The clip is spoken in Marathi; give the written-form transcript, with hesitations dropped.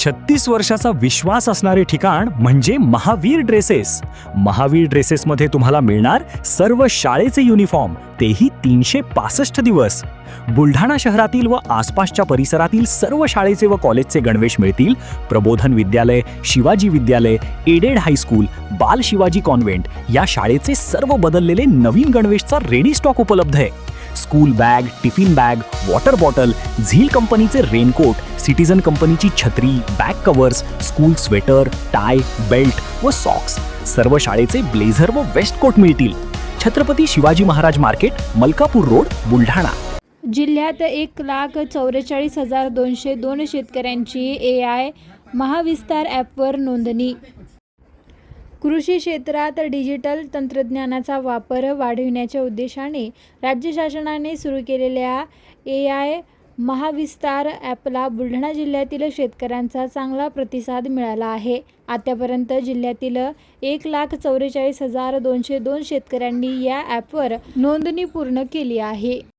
36 वर्षाचा विश्वास असणारे ठिकाण म्हणजे महावीर ड्रेसेस. महावीर ड्रेसेसमध्ये तुम्हाला मिळणार सर्व शाळेचे युनिफॉर्म, तेही 365 दिवस. बुलढाणा शहरातील व आसपासच्या परिसरातील सर्व शाळेचे व कॉलेजचे गणवेश मिळतील. प्रबोधन विद्यालय, शिवाजी विद्यालय, एडेड हायस्कूल, बाल शिवाजी कॉन्व्हेंट या शाळेचे सर्व बदललेले नवीन गणवेशचा रेडी स्टॉक उपलब्ध आहे. School bag, tiffin bag, water bottle, झील कंपनीचे रेनकोट, सिटीजन कंपनीची छत्री, back covers, school sweater, tie, belt व सॉक्स, सर्व शाळेचे ब्लेझर व वेस्ट कोट मिळतील. Chhatrapati Shivaji Maharaj market, Malkapur road, Buldhana. जिल्ह्यात 1,44,202 शेतकऱ्यांची AI महाविस्तार ॲपवर नोंदणी. कृषी क्षेत्रात डिजिटल तंत्रज्ञानाचा वापर वाढविण्याच्या उद्देशाने राज्य शासनाने सुरू केलेल्या AI महाविस्तार ॲपला बुलढाणा जिल्ह्यातील शेतकऱ्यांचा चांगला प्रतिसाद मिळाला आहे. आतापर्यंत जिल्ह्यातील 1,44,202 शेतकऱ्यांनी या ॲपवर नोंदणी पूर्ण केली आहे.